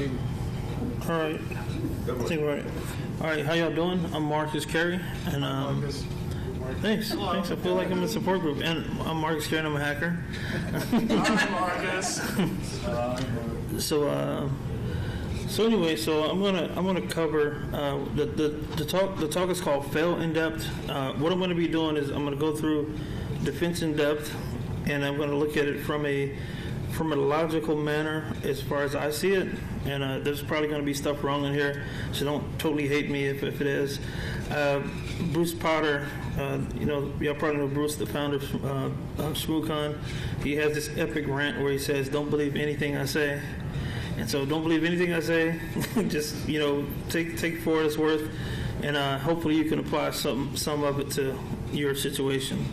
All right. Right. All right. How y'all doing? I'm Marcus Carey, and thanks. I feel like I'm in a support group, and I'm Marcus Carey. I'm a hacker. Hi, Marcus. So anyway, I'm gonna cover the talk. The talk is called Fail in Depth. What I'm going to be doing is I'm going to go through defense in depth, and I'm going to look at it from a logical manner as far as I see it. And there's probably going to be stuff wrong in here, so don't totally hate me if it is. Bruce Potter, y'all probably know Bruce, the founder of ShmooCon. He has this epic rant where he says, "Don't believe anything I say." And so don't believe anything I say. Just, take for what it's worth. And hopefully you can apply some of it to your situation.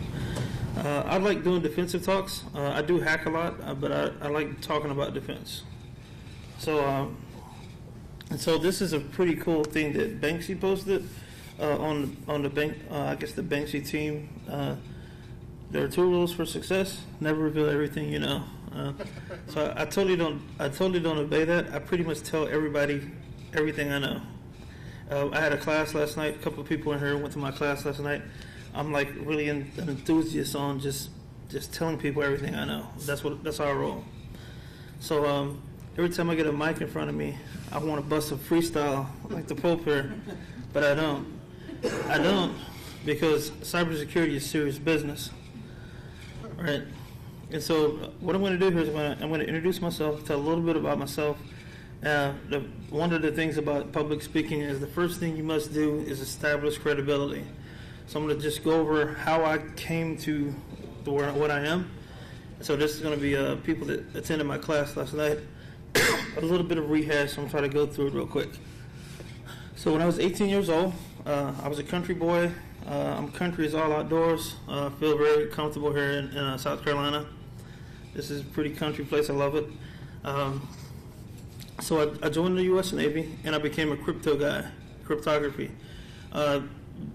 I like doing defensive talks. I do hack a lot, but I like talking about defense. So this is a pretty cool thing that Banksy posted on the the Banksy team. There are 2 rules for success: never reveal everything you know. So I totally don't obey that. I pretty much tell everybody everything I know. I had a class last night. A couple of people in here went to my class last night. I'm like really an enthusiast on just telling people everything I know. That's how I roll. So every time I get a mic in front of me, I want to bust a freestyle like the Pope here, but I don't because cybersecurity is serious business, right? And so what I'm going to do here is I'm going to introduce myself, tell a little bit about myself. One of the things about public speaking is the first thing you must do is establish credibility. So I'm going to just go over how I came to what I am. So this is going to be people that attended my class last night. A little bit of rehash, so I'm trying to go through it real quick. So when I was 18 years old, I was a country boy. I'm country is all outdoors. I feel very comfortable here in South Carolina. This is a pretty country place. I love it. So I joined the U.S. Navy, and I became a crypto guy, cryptography.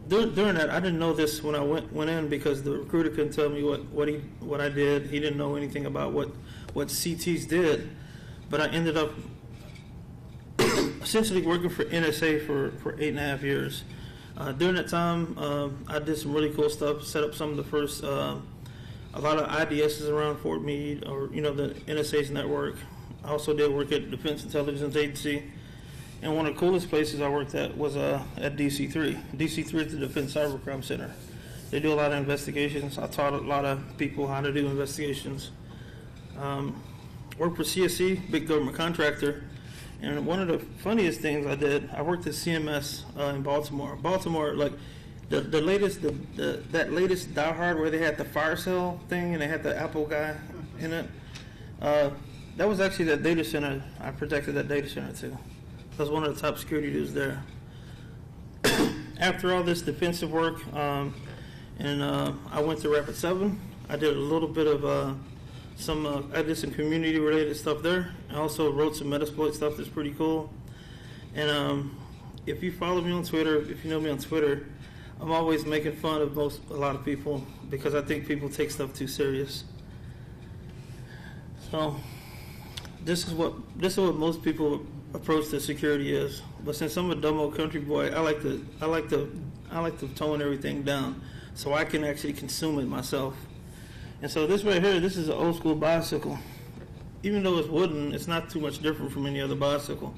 During that, I didn't know this when I went in because the recruiter couldn't tell me what I did. He didn't know anything about what CTs did. But I ended up essentially working for NSA for 8.5 years. During that time, I did some really cool stuff, set up some of the first, a lot of IDSs around Fort Meade, or, the NSA's network. I also did work at Defense Intelligence Agency. And one of the coolest places I worked at was at DC3. DC3 is the Defense Cybercrime Center. They do a lot of investigations. I taught a lot of people how to do investigations. Worked for CSC, big government contractor. And one of the funniest things I did, I worked at CMS in Baltimore. Baltimore, like the latest, that latest Die Hard where they had the fire cell thing and they had the Apple guy in it. That was actually that data center. I protected that data center too. I was one of the top security dudes there. After all this defensive work, I went to Rapid 7. I did a little bit of I did some community related stuff there. I also wrote some Metasploit stuff that's pretty cool. And if you follow me on Twitter, if you know me on Twitter, I'm always making fun of a lot of people because I think people take stuff too serious. So this is what most people approach to security is. But since I'm a dumb old country boy, I like to tone everything down so I can actually consume it myself. And so this right here, this is an old school bicycle. Even though it's wooden, it's not too much different from any other bicycle.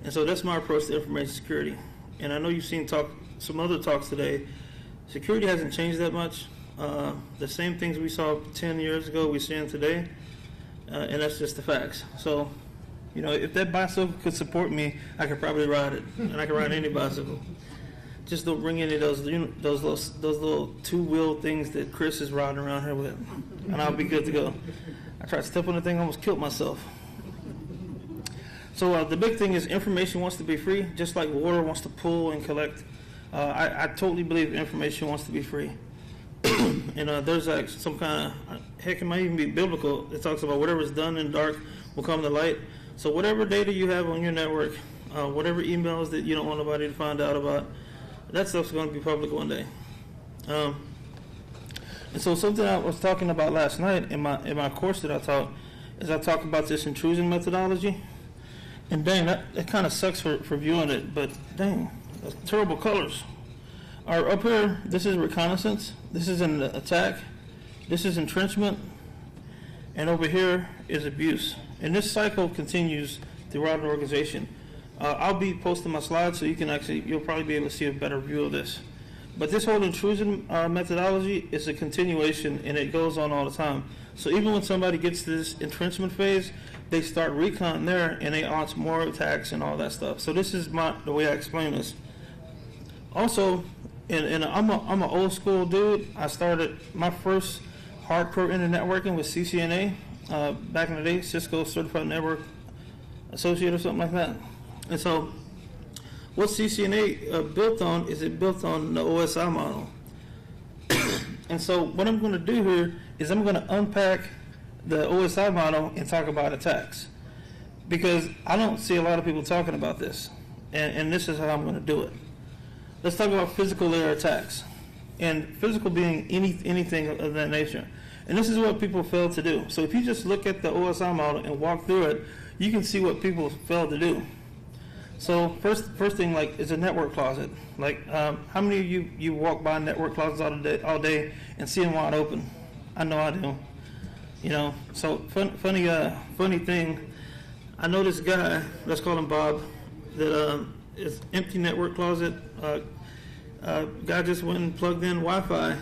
And so that's my approach to information security. And I know you've seen some other talks today. Security hasn't changed that much. The same things we saw 10 years ago, we're seeing today. And that's just the facts. So, if that bicycle could support me, I could probably ride it. And I could ride any bicycle. Just don't bring any of those little 2-wheel things that Chris is riding around here with, and I'll be good to go. I tried to step on the thing, almost killed myself. So the big thing is information wants to be free, just like water wants to pull and collect. I totally believe information wants to be free. And there's like some kind of, heck, it might even be biblical. It talks about whatever's done in dark will come to light. So whatever data you have on your network, whatever emails that you don't want nobody to find out about, that stuff's going to be public one day. And so something I was talking about last night in my course that I taught is I talk about this intrusion methodology. And dang, that kind of sucks for viewing it, but dang, that's terrible colors. All right, up here, this is reconnaissance. This is an attack. This is entrenchment. And over here is abuse. And this cycle continues throughout the organization. I'll be posting my slides so you'll probably be able to see a better view of this. But this whole intrusion methodology is a continuation, and it goes on all the time. So even when somebody gets to this entrenchment phase, they start recon there, and they launch more attacks and all that stuff. So this is the way I explain this. Also, and I'm an old school dude. I started my first hardcore internet networking with CCNA back in the day, Cisco Certified Network Associate or something like that. And so what CCNA built on is it built on the OSI model. And so what I'm going to do here is I'm going to unpack the OSI model and talk about attacks, because I don't see a lot of people talking about this, and this is how I'm going to do it. Let's talk about physical layer attacks, and physical being anything of that nature. And this is what people fail to do. So if you just look at the OSI model and walk through it, you can see what people fail to do. So first thing, like, is a network closet. Like, how many of you walk by network closets all day and see them wide open? I know I do. You know, so funny thing, I know this guy, let's call him Bob, that is empty network closet. Guy just went and plugged in Wi-Fi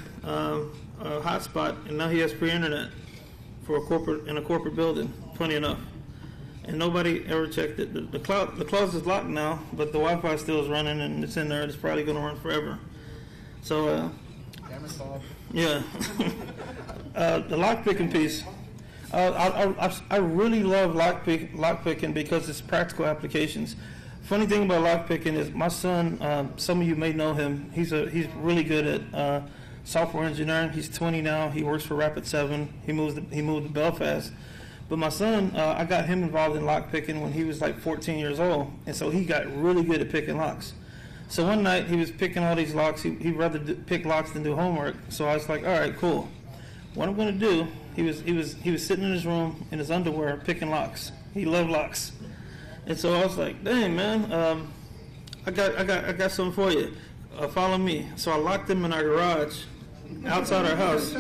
hotspot, and now he has free internet for in a corporate building. Funny enough, and nobody ever checked it. The closet is locked now, but the Wi-Fi still is running, and it's in there. It's probably going to run forever. So, yeah. The lock picking piece. I really love lock picking because it's practical applications. Funny thing about lock picking is my son. Some of you may know him. He's really good at software engineering. He's 20 now. He works for Rapid7. He moved to Belfast. But my son, I got him involved in lock picking when he was like 14 years old, and so he got really good at picking locks. So one night he was picking all these locks. He'd rather pick locks than do homework. So I was like, all right, cool. What I'm going to do? He was sitting in his room in his underwear picking locks. He loved locks, and so I was like, dang man, I got something for you. Follow me. So I locked him in our garage outside our house,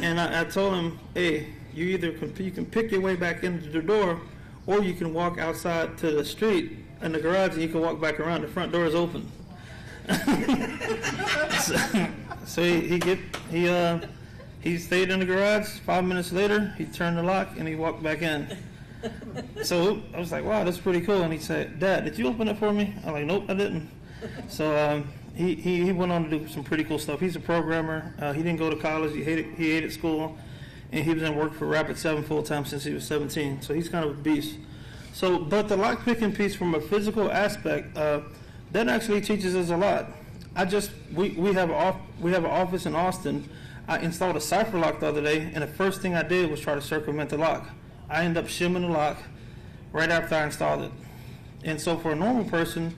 and I told him, hey, you can pick your way back into the door, or you can walk outside to the street in the garage, and you can walk back around. The front door is open. so he stayed in the garage. 5 minutes later, he turned the lock and he walked back in. So I was like, wow, that's pretty cool. And he said, Dad, did you open it for me? I'm like, nope, I didn't. So he went on to do some pretty cool stuff. He's a programmer. He didn't go to college. He hated school. And he was in work for Rapid7 full-time since he was 17. So he's kind of a beast. So, but the lock picking piece from a physical aspect, that actually teaches us a lot. We have an office in Austin. I installed a cipher lock the other day, and the first thing I did was try to circumvent the lock. I ended up shimming the lock right after I installed it. And so for a normal person,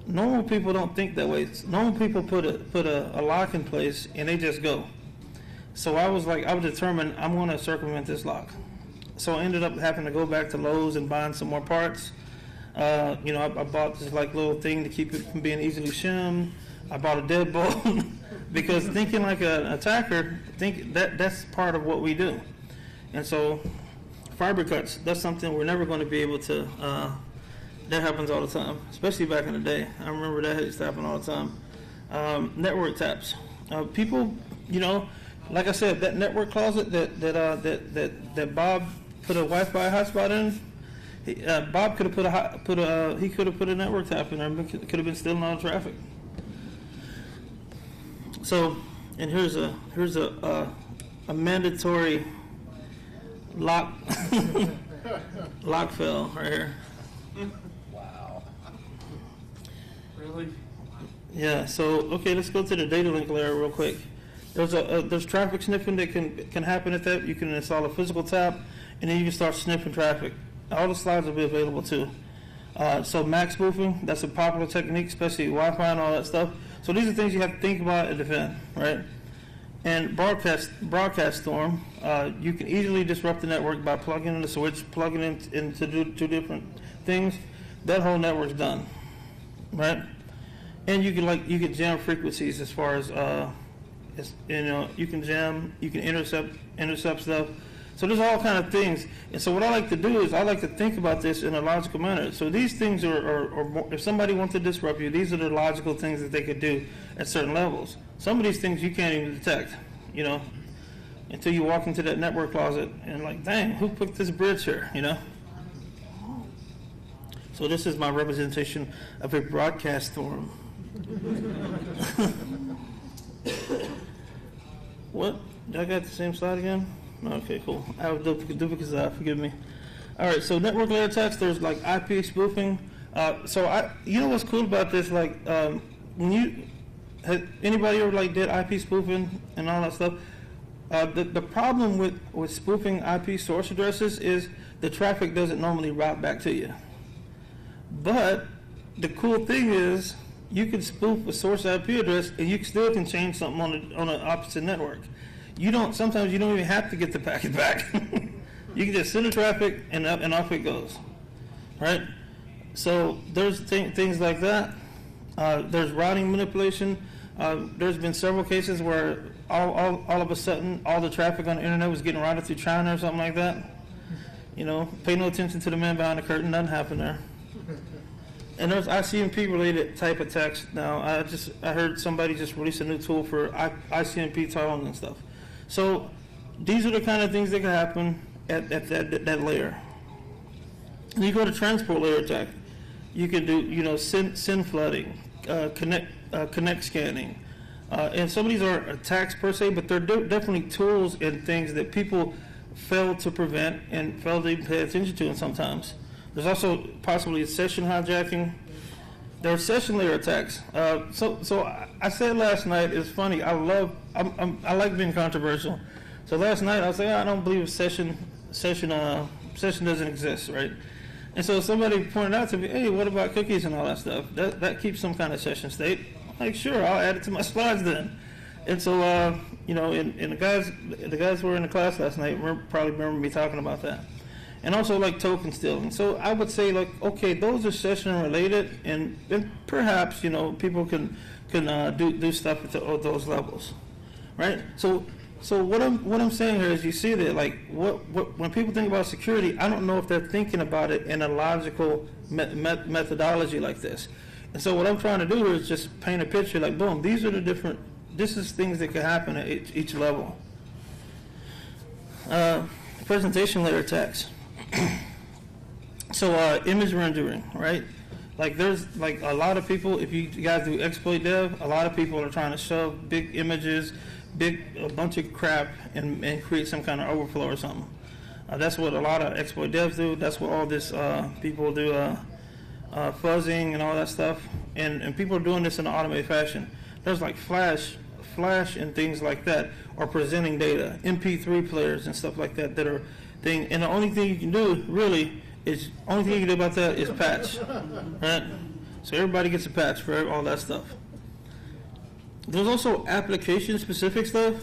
normal people don't think that way. Normal people put a lock in place and they just go. So I was determined I'm going to circumvent this lock. So I ended up having to go back to Lowe's and buying some more parts. I bought this little thing to keep it from being easily shimmed. I bought a deadbolt because thinking like an attacker, that's part of what we do. And so fiber cuts, that's something we're never going to be able to, that happens all the time, especially back in the day. I remember that used to happen all the time. Network taps. People, like I said, that network closet that Bob put a Wi-Fi hotspot in, Bob could have put a network tap in there. Could have been stealing all the traffic. So, and here's a mandatory lock fail right here. Wow. Really? Yeah. So okay, let's go to the data link layer real quick. There's traffic sniffing that can happen at that. You can install a physical tap, and then you can start sniffing traffic. All the slides will be available too. So MAC spoofing, that's a popular technique, especially Wi-Fi and all that stuff. So these are things you have to think about and defend, right? And broadcast storm, you can easily disrupt the network by plugging in the switch, plugging in into two different things, that whole network's done, right? And you can jam frequencies as far as you can jam, you can intercept stuff. So there's all kind of things. And so what I like to do is I like to think about this in a logical manner. So these things are more, if somebody wants to disrupt you, these are the logical things that they could do at certain levels. Some of these things you can't even detect, until you walk into that network closet and like, dang, who put this bridge here, So this is my representation of a broadcast storm. What? Did I got the same slide again? Okay, cool. I have duplicates, forgive me. All right, so network layer attacks, there's like IP spoofing. You know what's cool about this? Like, has anybody ever did IP spoofing and all that stuff? The problem with spoofing IP source addresses is the traffic doesn't normally route back to you. But the cool thing is you can spoof a source IP address and you still can change something on an opposite network. Sometimes you don't even have to get the packet back. You can just send the traffic and off it goes, right? So there's things like that. There's routing manipulation. There's been several cases where all of a sudden all the traffic on the internet was getting routed through China or something like that. Pay no attention to the man behind the curtain. Nothing happened there. And there's ICMP related type attacks now. I heard somebody just release a new tool for ICMP tunnels and stuff. So these are the kind of things that can happen at that layer. And you go to transport layer attack. You can do SYN flooding, connect scanning, and some of these aren't attacks per se, but they're definitely tools and things that people fail to prevent and fail to pay attention to. And sometimes there's also possibly session hijacking. There are session layer attacks. So I said last night, it's funny. I like being controversial. So last night I was like, I don't believe session doesn't exist, right? And so somebody pointed out to me, hey, what about cookies and all that stuff? That keeps some kind of session state. I'm like, sure, I'll add it to my slides then. And so and the guys who were in the class last night probably remember me talking about that. And also like token stealing. So I would say okay, those are session related, and perhaps people can do stuff at those levels, right? So what I'm saying here is, you see that when people think about security, I don't know if they're thinking about it in a logical methodology like this. And so what I'm trying to do here is just paint a picture like, boom, these are this is things that can happen at each level. Presentation layer attacks. So image rendering, right? There's a lot of people, if you guys do exploit dev, a lot of people are trying to shove big images, a bunch of crap and create some kind of overflow or something. That's what a lot of exploit devs do. That's what all this people do, fuzzing and all that stuff. And people are doing this in an automated fashion. There's Flash and things like that are presenting data, MP3 players and stuff like that are thing. And the only thing you can do really is, only thing you can do about that is patch, right? So everybody gets a patch for all that stuff. There's also application-specific stuff.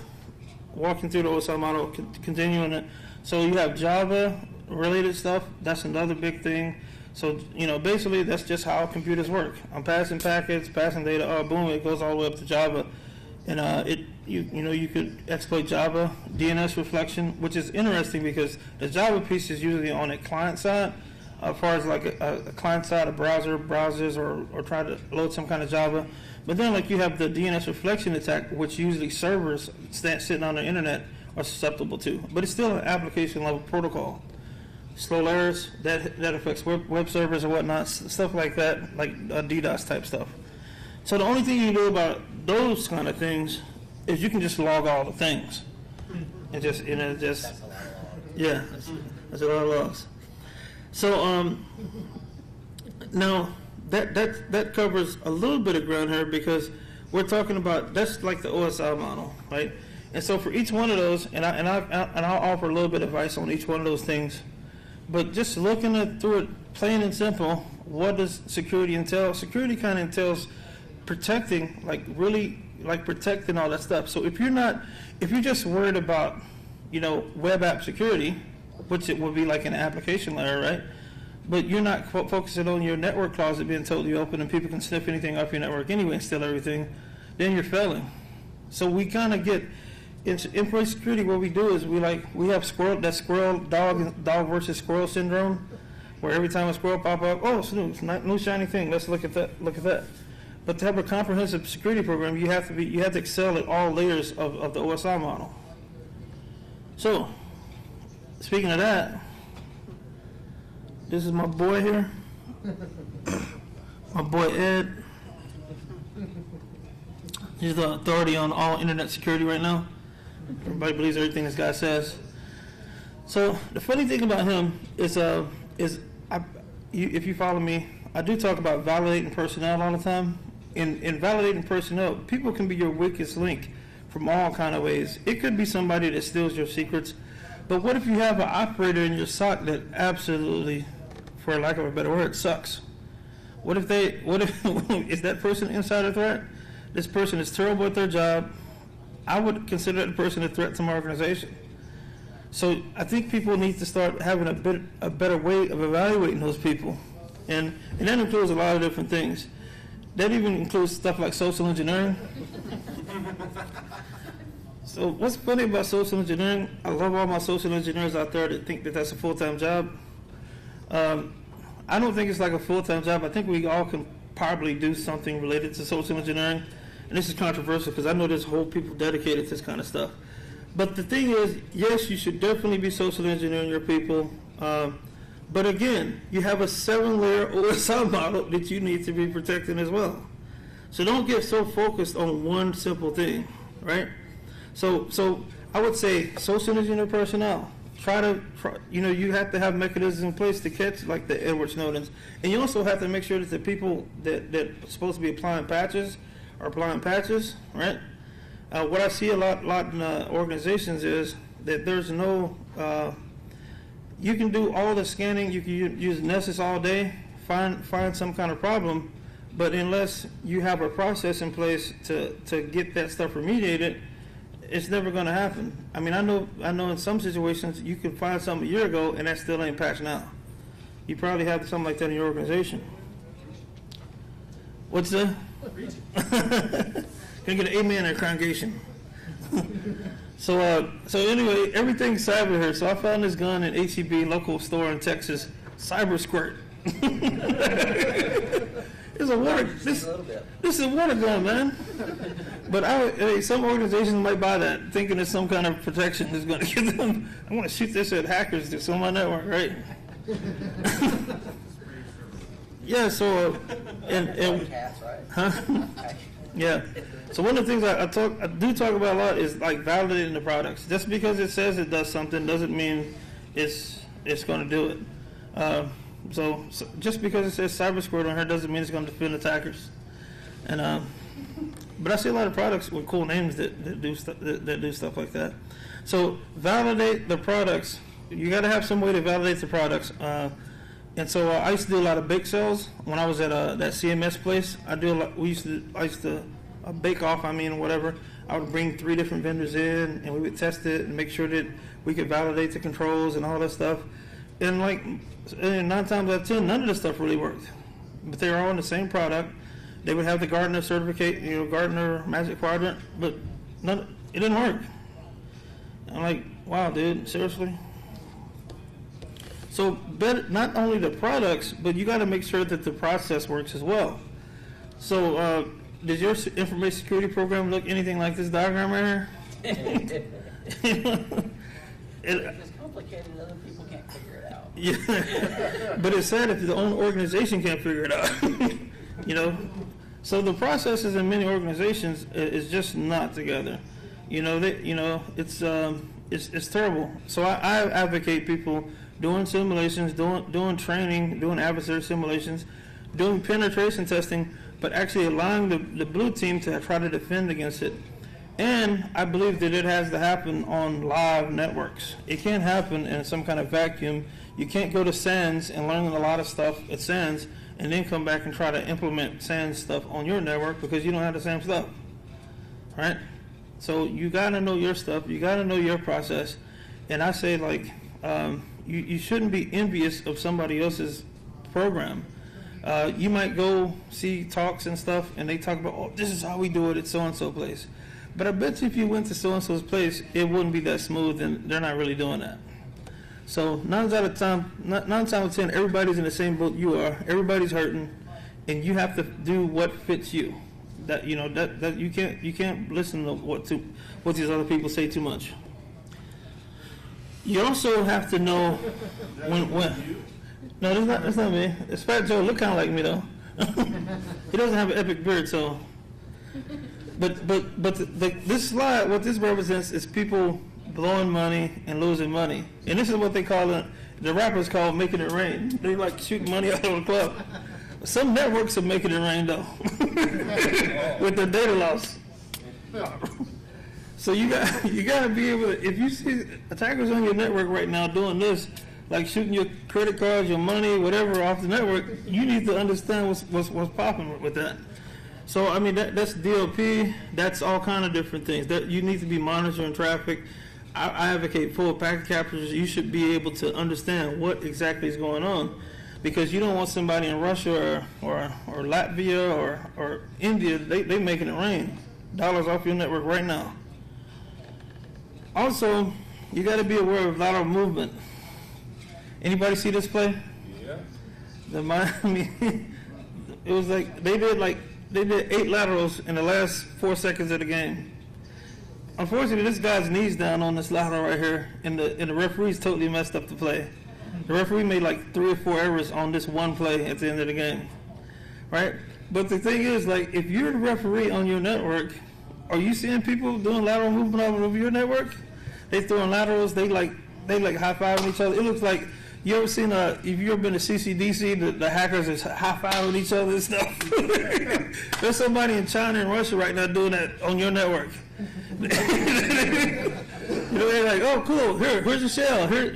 Walking through the OSI model, continuing it. So you have Java-related stuff. That's another big thing. So basically that's just how computers work. I'm passing packets, passing data. Boom! It goes all the way up to Java, and you could exploit Java DNS reflection, which is interesting because the Java piece is usually on a client side. As far as a client side, a browsers or try to load some kind of Java. But then you have the DNS reflection attack, which usually servers sitting on the internet are susceptible to. But it's still an application level protocol. Slow errors, that affects web servers or whatnot, stuff like that, like DDoS type stuff. So the only thing you can do about those kind of things is you can just log all the things. And that's a lot of logs. Yeah, that's a lot of logs. So now that covers a little bit of ground here, because we're talking about, that's like the OSI model, right? And so for each one of those, and I'll offer a little bit of advice on each one of those things, but just looking through it plain and simple, what does security entail? Security kind of entails protecting, protecting all that stuff. So if you're just worried about, web app security, which it would be like an application layer, right? but you're not focusing on your network closet being totally open and people can sniff anything off your network anyway and steal everything, then you're failing. So we kind of get information security. What we do is we have squirrel dog versus squirrel syndrome, where every time a squirrel pop up, oh, it's new shiny thing. Let's look at that. But to have a comprehensive security program, you have to excel at all layers of the OSI model. So, speaking of that, this is my boy here, my boy Ed. He's the authority on all internet security right now. Everybody believes everything this guy says. So the funny thing about him is if you follow me, I do talk about validating personnel all the time. In validating personnel, people can be your weakest link from all kind of ways. It could be somebody that steals your secrets, but what if you have an operator in your SOC that absolutely, for lack of a better word, sucks? What if is that person an insider threat? This person is terrible at their job. I would consider that person a threat to my organization. So I think people need to start having a better way of evaluating those people, and that includes a lot of different things. That even includes stuff like social engineering. So what's funny about social engineering? I love all my social engineers out there that think that that's a full-time job. I don't think it's like a full-time job. I think we all can probably do something related to social engineering. And this is controversial because I know there's whole people dedicated to this kind of stuff. But the thing is, yes, you should definitely be social engineering your people. But again, you have a 7-layer OSI model that you need to be protecting as well. So don't get so focused on one simple thing, right? So I would say social engineer personnel, you have to have mechanisms in place to catch like the Edward Snowdens. And you also have to make sure that the people that are supposed to be applying patches are applying patches, right? What I see a lot in organizations is that there's no, you can do all the scanning, you can use Nessus all day, find some kind of problem, but unless you have a process in place to get that stuff remediated, it's never going to happen. I mean, I know in some situations you can find something a year ago and that still ain't patched now. You probably have something like that in your organization. What's that? Can I get an amen in the congregation? So anyway, everything's cyber here. So I found this gun in HEB local store in Texas, Cyber Squirt. It's a water. This is a water gun, man. But some organizations might buy that, thinking it's some kind of protection is going to give them. I want to shoot this at hackers that's on my network, right? Yeah. So and cats, right? Huh? Yeah. So one of the things I do talk about a lot is like validating the products. Just because it says it does something doesn't mean it's going to do it. So just because it says cyber squirt on here doesn't mean it's going to defend attackers. And but I see a lot of products with cool names that do stuff like that. So validate the products. You got to have some way to validate the products. And so I used to do a lot of bake sales when I was at that CMS place. I used to bake off. Whatever. I would bring 3 different vendors in, and we would test it and make sure that we could validate the controls and all that stuff. And 9 times out of 10, none of this stuff really worked. But they were all in the same product. They would have the Gartner certificate, Gartner Magic Quadrant, but it didn't work. I'm like, wow, dude, seriously? So not only the products, but you got to make sure that the process works as well. So does your information security program look anything like this diagram right here? It's complicated, other people can't figure it out. Yeah, but it's sad if the own organization can't figure it out. So the processes in many organizations is just not together. It's terrible. So I advocate people doing simulations, doing training, doing adversary simulations, doing penetration testing, but actually allowing the blue team to try to defend against it. And I believe that it has to happen on live networks. It can't happen in some kind of vacuum. You can't go to SANS and learn a lot of stuff at SANS and then come back and try to implement SANS stuff on your network because you don't have the same stuff, right? So you got to know your stuff. You got to know your process. And I say, you shouldn't be envious of somebody else's program. You might go see talks and stuff, and they talk about, oh, this is how we do it at so-and-so place. But I bet you if you went to so-and-so's place, it wouldn't be that smooth, and they're not really doing that. So 9 times out of 10, everybody's in the same boat you are. Everybody's hurting, and you have to do what fits you. That that you can't listen to what these other people say too much. You also have to know when. No, that's not me. It's Fat Joe. Look kind of like me though. He doesn't have an epic beard, so. But this slide, what this represents is people blowing money and losing money, and this is what they call it. The rappers call making it rain. They like shooting money out of the club. Some networks are making it rain though, with their data loss. So you got to be able to. If you see attackers on your network right now doing this, like shooting your credit cards, your money, whatever off the network, you need to understand what's popping with that. So I mean that's DLP. That's all kind of different things that you need to be monitoring traffic. I advocate full packet captures. You should be able to understand what exactly is going on, because you don't want somebody in Russia or Latvia or India. They making it rain dollars off your network right now. Also, you got to be aware of lateral movement. Anybody see this play? Yeah. The Miami. It was like they did 8 laterals in the last 4 seconds of the game. Unfortunately, this guy's knees down on this lateral right here, and the referee's totally messed up the play. The referee made like 3 or 4 errors on this one play at the end of the game, right? But the thing is, like, if you're the referee on your network, are you seeing people doing lateral movement over your network? They throwing laterals. They like high fiving each other. It looks like you ever seen if you ever been to CCDC, the hackers is high fiving each other and stuff. There's somebody in China and Russia right now doing that on your network. They're like, oh, cool. Here's a shell. Here.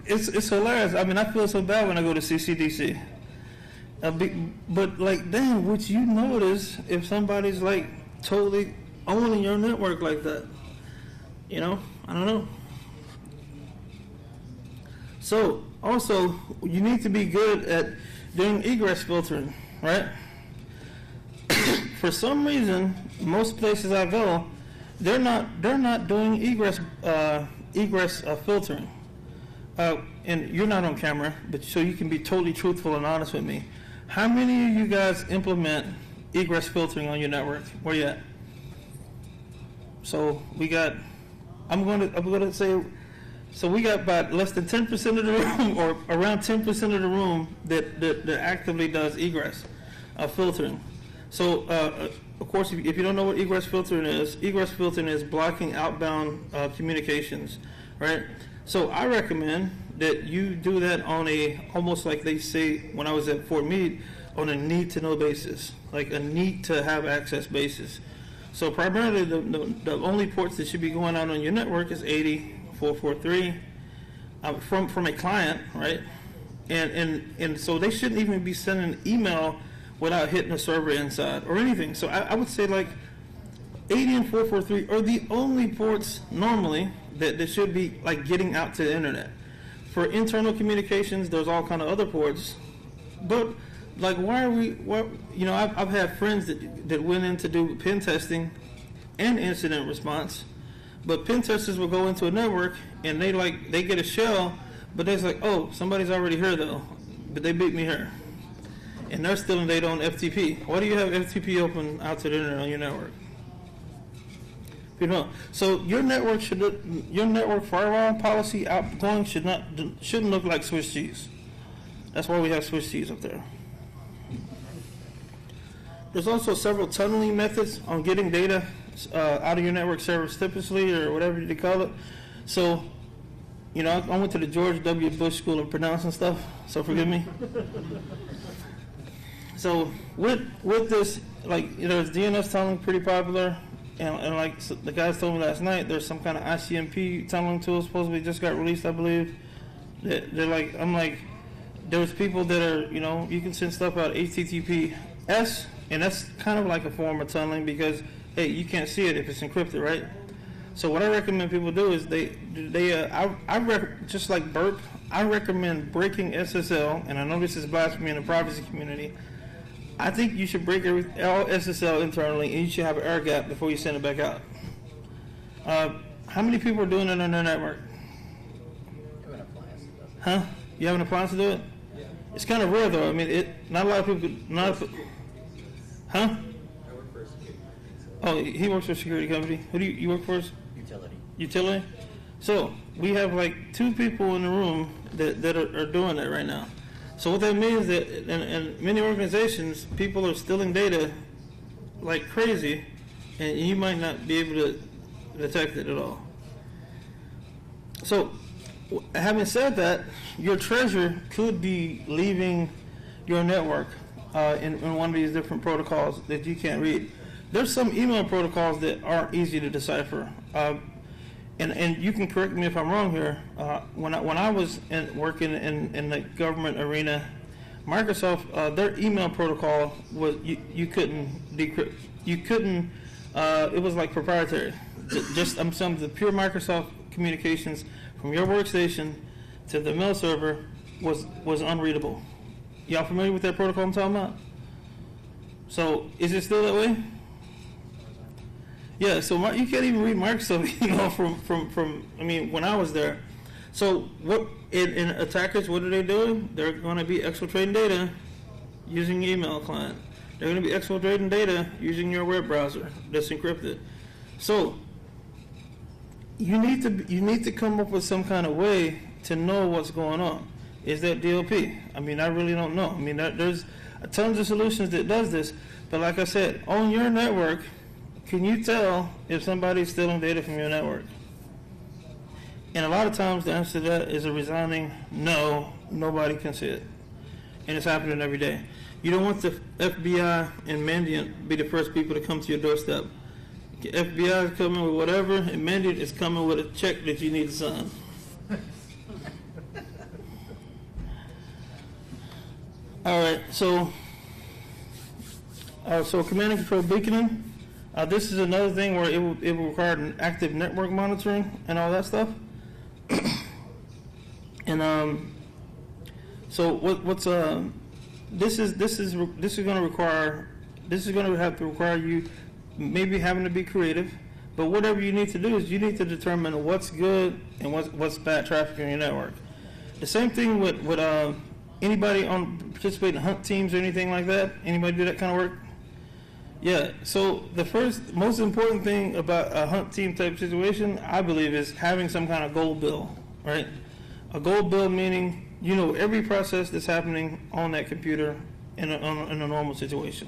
It's hilarious. I mean, I feel so bad when I go to CCDC. But like, dang, would you notice if somebody's like totally owning your network like that? I don't know. So also, you need to be good at doing egress filtering, right? For some reason, most places I go, they're not doing egress filtering. And you're not on camera, but so you can be totally truthful and honest with me. How many of you guys implement egress filtering on your network? Where you at? So we got. I'm gonna say. So we got about less than 10% of the room, or around 10% of the room that actively does egress filtering. So of course, if you don't know what egress filtering is blocking outbound communications, right? So I recommend that you do that on almost like they say when I was at Fort Meade, on a need-to-know basis, like a need-to-have access basis. So primarily the only ports that should be going out on your network is 80.443 from a client, right? And so they shouldn't even be sending email without hitting a server inside or anything. So I would say like 80 and 443 are the only ports normally that should be like getting out to the internet. For internal communications, there's all kind of other ports, but like I've had friends that went in to do pen testing and incident response, but pen testers will go into a network and they get a shell, but they're like, oh, somebody's already here though, but they beat me here, and they're still in their own FTP. Why do you have FTP open out to the internet on your network? So your network firewall policy outgoing shouldn't look like Swiss cheese. That's why we have Swiss cheese up there. There's also several tunneling methods on getting data out of your network surreptitiously or whatever you call it. So, I went to the George W. Bush School of Pronouncing stuff, so forgive me. So with this, there's DNS tunneling pretty popular. And like so the guys told me last night, there's some kind of ICMP tunneling tool supposedly just got released, I believe. I'm like, there's people that are, you can send stuff out HTTPS, and that's kind of like a form of tunneling because, hey, you can't see it if it's encrypted, right? So what I recommend people do is just like Burp, I recommend breaking SSL, and I know this is blasphemy in the privacy community. I think you should break all SSL internally, and you should have an air gap before you send it back out. How many people are doing it on their network? Huh? You have an appliance to do it? Yeah. It's kind of rare though. I mean, not a lot of people. Huh? I work for a security company. Oh, he works for a security company. Who do you work for? Utility. So we have like 2 people in the room that are doing that right now. So what that means that in many organizations, people are stealing data like crazy, and you might not be able to detect it at all. So, having said that, your treasure could be leaving your network in one of these different protocols that you can't read. There's some email protocols that aren't easy to decipher. And you can correct me if I'm wrong here. When I was working in the government arena, Microsoft, their email protocol was you couldn't decrypt. You couldn't. It was like proprietary. Just some of the pure Microsoft communications from your workstation to the mail server was unreadable. Y'all familiar with that protocol I'm talking about? So is it still that way? Yeah, so you can't even read Microsoft email from I mean, when I was there. So what in attackers, what are they doing? They're going to be exfiltrating data using your email client. They're going to be exfiltrating data using your web browser that's encrypted. So you need to come up with some kind of way to know what's going on. Is that DLP? I mean, I really don't know. I mean, there's tons of solutions that does this, but like I said, on your network, can you tell if somebody's stealing data from your network? And a lot of times the answer to that is a resounding no, nobody can see it. And it's happening every day. You don't want the FBI and Mandiant be the first people to come to your doorstep. The FBI is coming with whatever, and Mandiant is coming with a check that you need to sign. All right, so command and control beaconing. This is another thing where it will require an active network monitoring and all that stuff. And so this is going to have to require you maybe having to be creative, but whatever you need to do is you need to determine what's good and what's bad traffic in your network. The same thing with anybody participate in hunt teams or anything like that. Anybody do that kind of work? Yeah, so the most important thing about a hunt team type situation, I believe, is having some kind of gold bill, right? A gold bill meaning you know every process that's happening on that computer in a normal situation,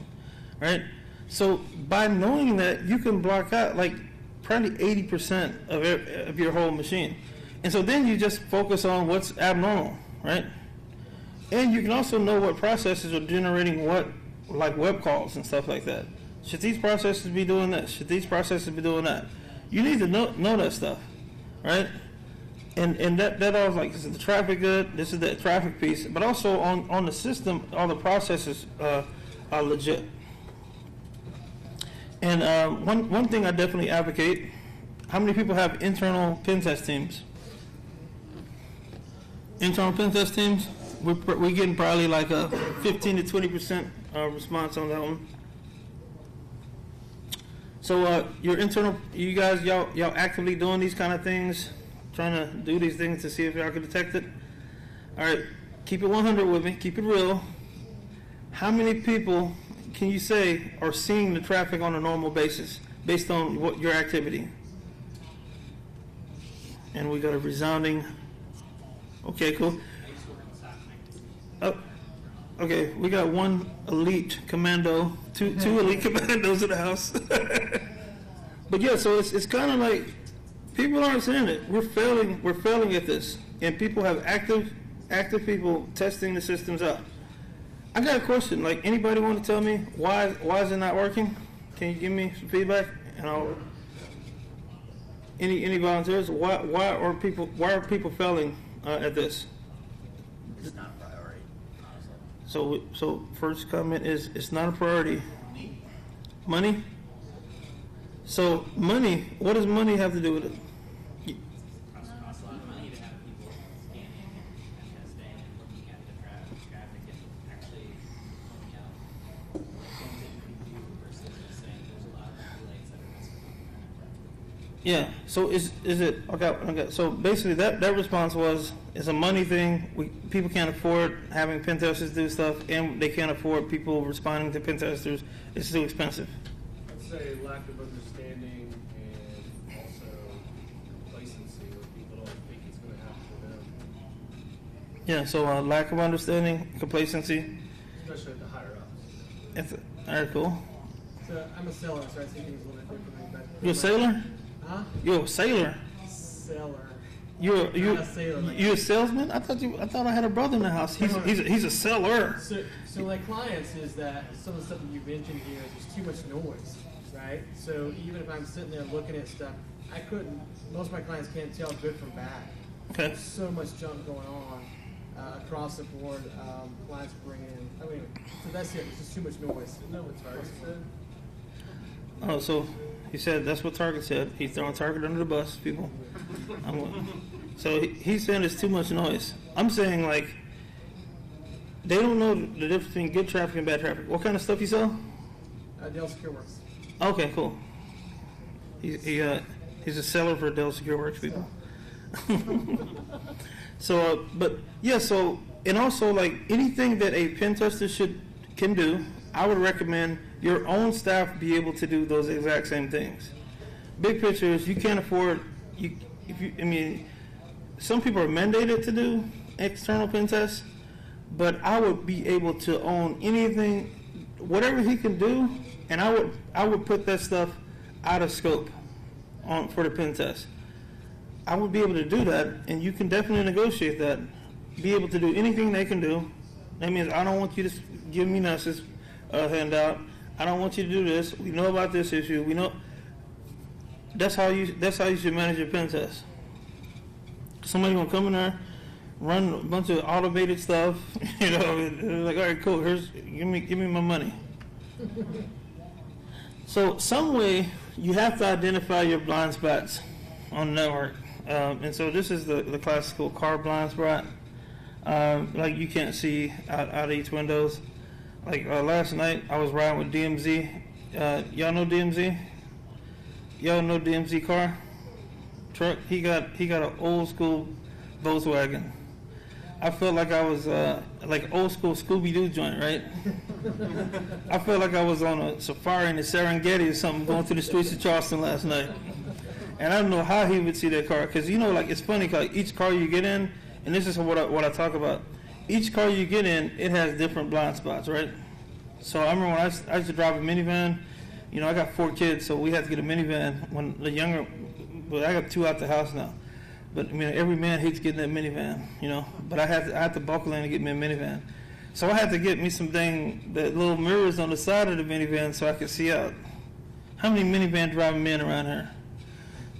right? So by knowing that, you can block out like probably 80% of your whole machine. And so then you just focus on what's abnormal, right? And you can also know what processes are generating what, like web calls and stuff like that. Should these processes be doing this? Should these processes be doing that? You need to know that stuff, right? And that all is like, this is the traffic good, this is the traffic piece, but also on the system, all the processes are legit. And one thing I definitely advocate, how many people have internal pen test teams? Internal pen test teams? We're getting probably like a 15 to 20% response on that one. So you guys, y'all actively doing these kind of things, trying to do these things to see if y'all can detect it? All right, keep it 100 with me, keep it real. How many people can you say are seeing the traffic on a normal basis based on what your activity? And we got a resounding, okay, cool. Okay, we got one elite commando, two elite commandos in the house. But yeah, so it's kind of like people aren't saying it. We're failing at this, and people have active people testing the systems out. I got a question. Like, anybody want to tell me why is it not working? Can you give me some feedback? Any volunteers? Why are people failing at this? It's not a priority, honestly. So first comment is it's not a priority. Money? So money, what does money have to do with it? Costs a lot of money to have people scanning. Yeah. So is it okay? So basically, that response was it's a money thing. People can't afford having pen testers do stuff, and they can't afford people responding to pen testers. It's too expensive. I'd say lack of understanding and also complacency, where people don't think it's going to happen to them, Yeah. So lack of understanding, complacency. especially at the higher ups. All right. Cool. So I'm a seller, so I see things a little bit differently. But You a sailor? Huh? You're a sailor. Seller. You're Not a sailor, like- you a salesman? I thought I had a brother in the house. He's a seller. So like clients is that some of the stuff that you mentioned here is there's too much noise, right? So even if I'm sitting there looking at stuff, most of my clients can't tell good from bad. Okay. There's so much junk going on across the board. Clients bring in, so that's it. There's just too much noise. Isn't that what Target said? Oh, so he said that's what Target said. He's throwing Target under the bus, people. So he's saying there's too much noise. I'm saying like they don't know the difference between good traffic and bad traffic. What kind of stuff you sell? Dell Secure Works. Okay, cool. He's a seller for Dell Secure Works, people. So, and also like anything that a pen tester can do, I would recommend your own staff be able to do those exact same things. Big picture is you can't afford some people are mandated to do external pen tests, but I would be able to own anything, whatever he can do, and I would put that stuff out of scope for the pen test. I would be able to do that, and you can definitely negotiate that. Be able to do anything they can do. That means I don't want you to give me nurses handout. I don't want you to do this. We know about this issue. We know. That's how you should manage your pen test. Somebody gonna come in there, run a bunch of automated stuff. Like, all right, cool. Give me my money. So some way you have to identify your blind spots on the network. And so this is the classical car blind spot. Like you can't see out of each windows. Like last night I was riding with DMZ. Y'all know DMZ? Y'all know DMZ car? Truck? He got an old school Volkswagen. I felt like I was like old school Scooby-Doo joint, right? I felt like I was on a safari in the Serengeti or something going through the streets of Charleston last night. And I don't know how he would see that car, because like it's funny, cause each car you get in, and this is what I talk about. Each car you get in, it has different blind spots, right? So I remember when I used to drive a minivan. I got 4 kids, so we had to get a minivan when the younger. But I got 2 out the house now. But every man hates getting that minivan, But I had to buckle in to get me a minivan. So I had to get me that little mirrors on the side of the minivan so I could see out. How many minivan driving men around here?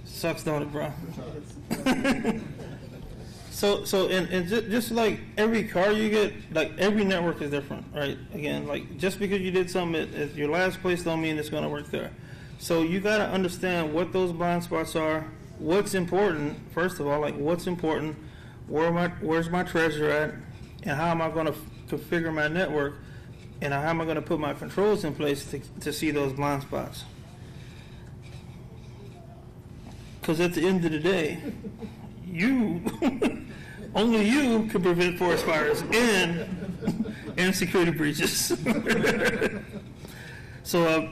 Sucks, don't it, bro? So just like every car you get, like every network is different, right? Again, like just because you did something at your last place don't mean it's going to work there. So you got to understand what those blind spots are, what's important. First of all, like what's important, where's my treasure at, and how am I going to configure my network, and how am I going to put my controls in place to see those blind spots. Because at the end of the day, only you can prevent forest fires and security breaches. So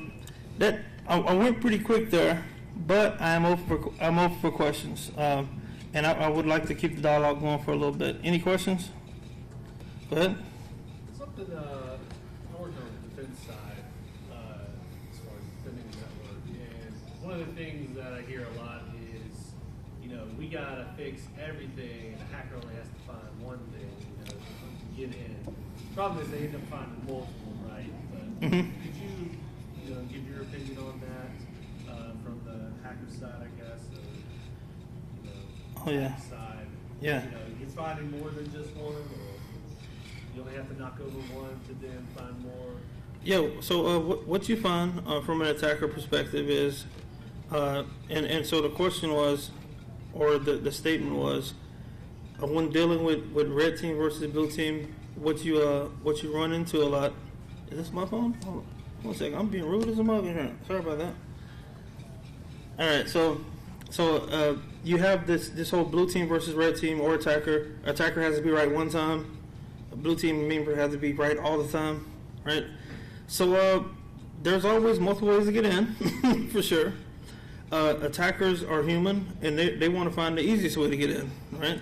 that I went pretty quick there, but I'm open for questions, and I would like to keep the dialogue going for a little bit. Any questions? Go ahead. Something I work on the defense side as far as defending the network, and one of the things that I hear a lot is, we gotta fix everything, and the hacker only has to find one thing, to get in. The problem is they end up finding multiple, right? But could you, give your opinion on that from the hacker side, I guess? Oh yeah. Side. Yeah. He's finding more than just one, or you only have to knock over one to then find more. Yeah. So what you find from an attacker perspective is, and so the question was, or the statement was, when dealing with red team versus blue team, what you run into a lot. Is this my phone? Hold on. 1 second. I'm being rude as a mother here. Sorry about that. All right. So So you have this whole blue team versus red team or attacker. Attacker has to be right one time. A blue team member has to be right all the time, right? So there's always multiple ways to get in, for sure. Attackers are human, and they want to find the easiest way to get in, right?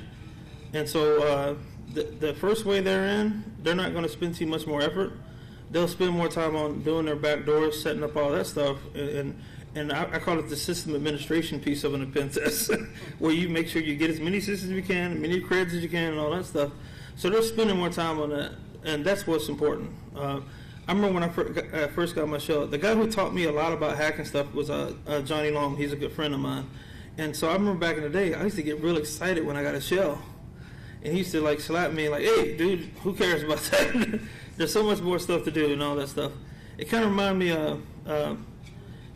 And so the first way they're in, they're not going to spend too much more effort. They'll spend more time on doing their back doors, setting up all that stuff, and I call it the system administration piece of an pen test, where you make sure you get as many systems as you can, as many creds as you can, and all that stuff. So they're spending more time on that, and that's what's important. I remember when I first got my show, the guy who taught me a lot about hacking stuff was Johnny Long. He's a good friend of mine. And so I remember back in the day, I used to get real excited when I got a shell. And he used to like slap me like, hey, dude, who cares about that? There's so much more stuff to do and all that stuff. It kind of reminded me of,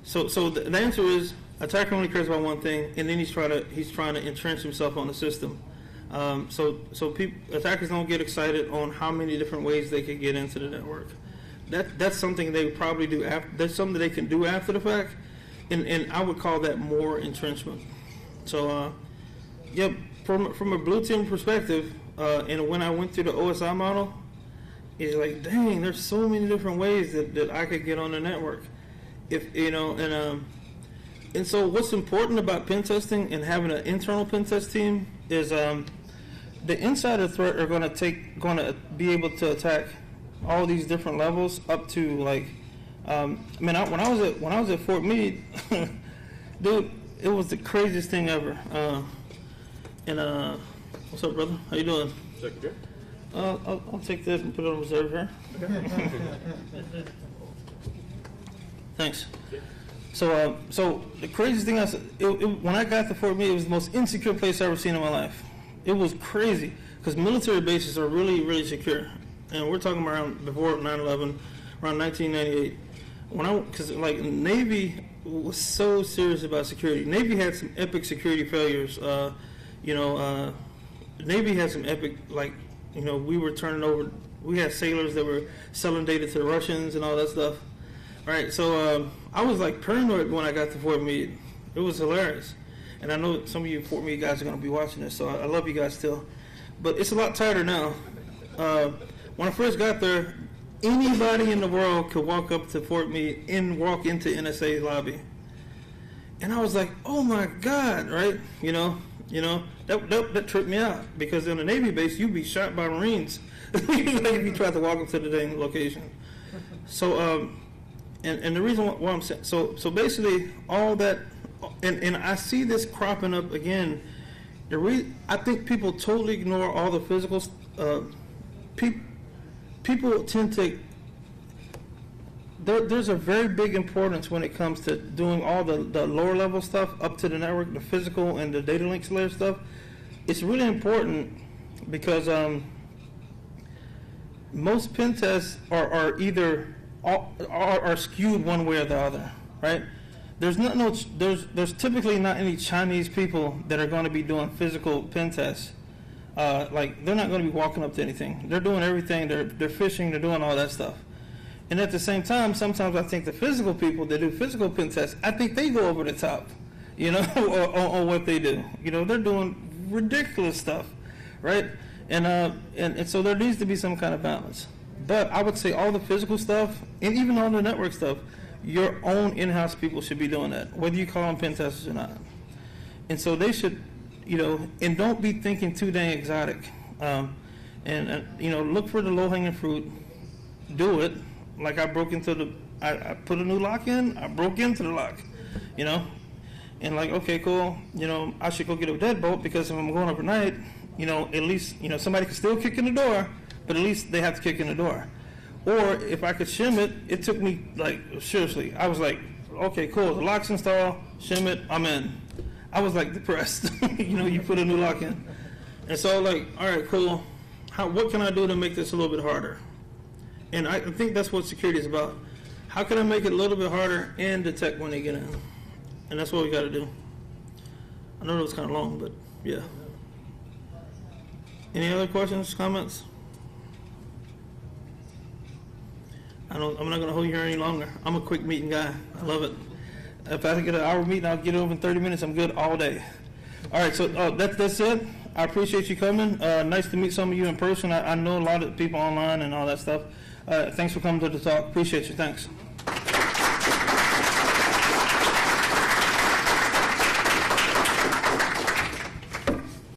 so the answer is, attacker only cares about one thing, and then he's trying to entrench himself on the system. So attackers don't get excited on how many different ways they can get into the network. That's something they would probably do after. That's something they can do after the fact, and I would call that more entrenchment. So, yeah, from a blue team perspective, and when I went through the OSI model, it's like, dang, there's so many different ways that I could get on the network. If you know, and so what's important about pen testing and having an internal pen test team is the insider threat are going to be able to attack all these different levels up to like, when I was at Fort Meade, dude, it was the craziest thing ever. What's up, brother? How you doing? Secretary? I'll take that and put it on reserve here. Okay. Thanks. So the craziest thing when I got to Fort Meade, it was the most insecure place I've ever seen in my life. It was crazy because military bases are really, really secure. And we're talking around before 9/11, around 1998. Because like Navy was so serious about security. Navy had some epic security failures. Navy had some epic, like, we were turning over. We had sailors that were selling data to the Russians and all that stuff. All right, so I was like paranoid when I got to Fort Meade. It was hilarious. And I know some of you Fort Meade guys are going to be watching this, so I love you guys still. But it's a lot tighter now. When I first got there, anybody in the world could walk up to Fort Meade and walk into NSA's lobby. And I was like, oh my God, right? That tripped me out, because in a Navy base, you'd be shot by Marines if you tried to walk up to the dang location. So, and the reason why I'm saying, so basically all that, and I see this cropping up again. I think people totally ignore all the physical. People tend to. There's a very big importance when it comes to doing all the lower level stuff up to the network, the physical and the data links layer stuff. It's really important because most pen tests are either are skewed one way or the other, right? There's typically not any Chinese people that are going to be doing physical pen tests. Like, they're not going to be walking up to anything. They're doing everything. They're fishing. They're doing all that stuff. And at the same time, sometimes I think the physical people that do physical pen tests, I think they go over the top, on what they do. They're doing ridiculous stuff, right? And so there needs to be some kind of balance. But I would say all the physical stuff, and even all the network stuff, your own in-house people should be doing that, whether you call them pen testers or not. And so they should, and don't be thinking too dang exotic. Look for the low-hanging fruit. Do it. Like I put a new lock in, I broke into the lock, and like, okay, cool, I should go get a deadbolt, because if I'm going overnight, at least, somebody can still kick in the door, but at least they have to kick in the door. Or if I could shim it, it took me, like, seriously, I was like, okay, cool, the lock's installed, shim it, I'm in. I was like depressed, you put a new lock in. And so like, all right, cool, what can I do to make this a little bit harder? And I think that's what security is about. How can I make it a little bit harder and detect when they get in? And that's what we got to do. I know it was kind of long, but yeah. Any other questions, comments? I'm not going to hold you here any longer. I'm a quick meeting guy. I love it. If I get an hour meeting, I'll get it over in 30 minutes. I'm good all day. All right, so that's it. I appreciate you coming. Nice to meet some of you in person. I know a lot of people online and all that stuff. Thanks for coming to the talk. Appreciate you. Thanks.